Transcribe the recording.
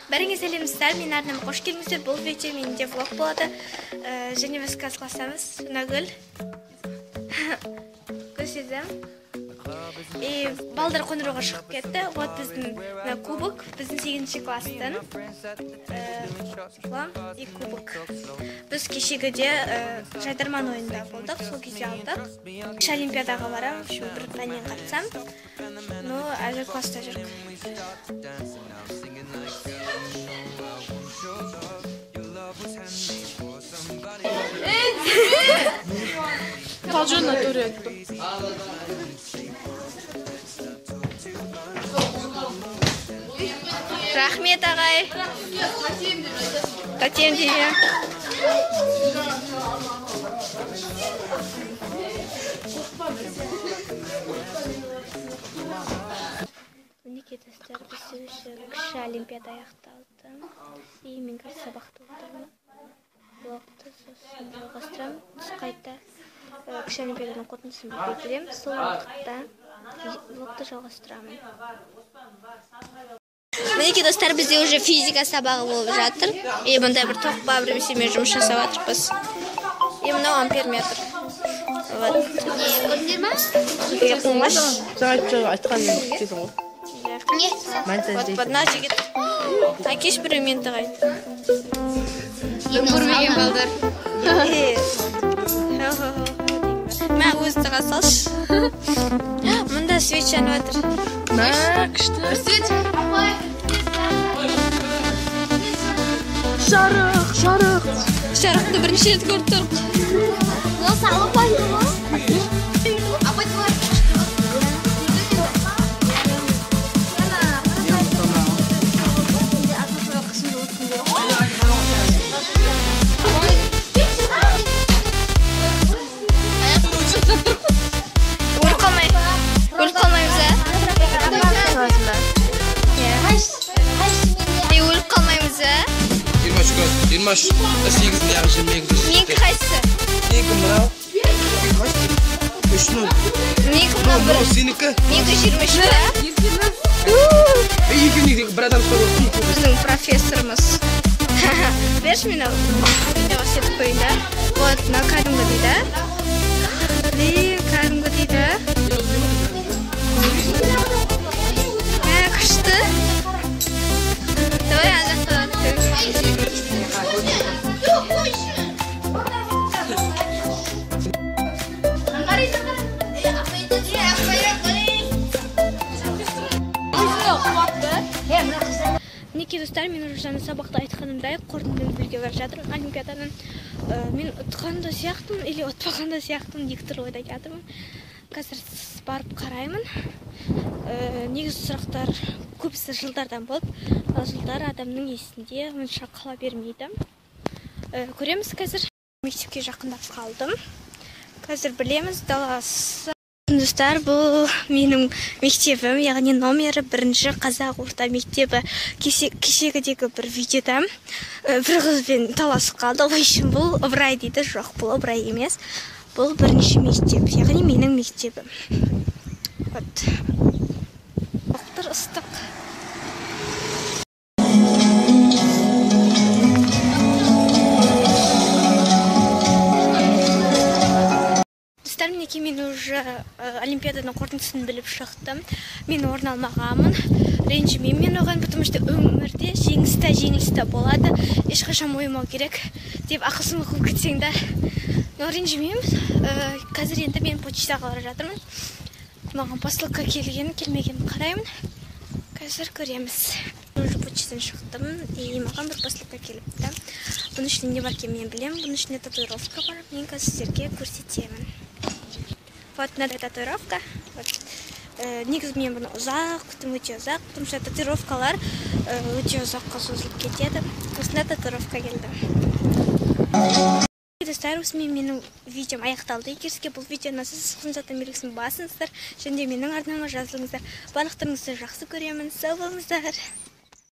Бәріңе сәлемдер, мен арнама қош келдіңіздер. Бұл видео менде влог болады. Және біз қазір классамыз. Нагүл. Көрсетем. Балдар қондыруға шығып кетті. Вот біздің кубок, біздің 8-ші класстан. И кубок. Біз кешегіде жайдарман ойында болдық, сол кезде алдық. Олимпиадаға барам, бір пәннен қатысам. Но әлі класста жүрік. Қалжы натуре етті. Рахмет ағай. Татем дейі. Мінеке достар, біз кіші олимпиада аяқталды. И мен қазір сабақты отырмын. Блогты сосын жалғастырамын. Түс қайта кіші олимпиаданың қорытындысын білуге келемін. Сол уақытта блогты жалғастырамын. Мінеке достар, бізде уже физика сабағы болып жатыр. И мұндай бір тоқпа бір месемен жұмыс жасап жатырмыз. И мынау амперметр. Көрдіңдер ма? Көрдіңдер? Жаңа айтқан кетесің ғой. Не? Вот мына жігіт. Әкеш бір мен тағайды. Көрмеген балдар. Мен өзі таға салшы. Мұнда свет жанып жатыр. Мә, күшті. Свет. Жарық. Жарықты бірінші рет көріп тұрып. Бұл салыпайды ғой. Yılmaz, 8'inde yaklaşım bekliyoruz. Менікі қайсысы? Meniki mınao? Üçnü. Менікі мынау бір. Seninki? Менікі 23-та. Екеуіне бір адам соғыр. Біздің профессорымыз. Берші мені видеоға сетіп қойын да. Вот, мына кәдімгі дейді. Кәдімгі дейді. Күшті. Давай ана жақта. Мінеке достар, мен уже жаңа сабақта айтқанымдай қорытындыны білуге бара жатырмын олимпиаданың. Мен ұтқан да сияқтымын, или ұтпаған да сияқтымын, екі түрлі ойда жатырмын. Қазір барып қараймын. Негізгі сұрақтар көбісі жылдардан болып, жылдар адамның есінде онша қала бермейді. Көреміз қазір. Мектепке жақындап қалдым. Қазір білеміз, даласы. Достар, бұл менің мектебім, яғни номері 1-ші қазақ орта мектебі. Кешегідегі бір видеода бір қызбен таласып қалды. Ойшым, бұл ыбырай дейді. Жоқ, бұл ыбырай емес. Бұл 1-ші мектеп, яғни менің мектебім. Вот. Оқтыр ыстық. Мінеке мен уже олимпиаданың қорытындысын біліп шықтым. Мен орын алмағамын. Ренжімеймін мен оған, потому что өмірде жеңілісті болады. Ешқашан мойымау керек деп ақылсын оқып кетсеңдер. Но ренжімеймін. Қазір енді мен почтаға бара жатырмын. Маған посылка келмегенін қараймын. Қазір көреміз. Уже почтадан шықтым. И маған бір посылка келіпті. Бұның ішінде не бар екенін мен білемін. Бұның ішінде татуировка бар. Мен қазір сіздерге көрсетемін. Вот мынандай татуировка. Негізі мен бұны ұзақ күттім, өте ұзақ. Потому что татуировкалар өте ұзаққа созылып кетеді. Осындай татуировка келді. Достар, осымен менің видеом аяқталды. Егер сізге бұл видео ұнаса, сызғын белгісін басыңыздар. Және менің арнама жазылыңыздар. Барлықтарыңызды жақсы көремін. Сау болыңыздар.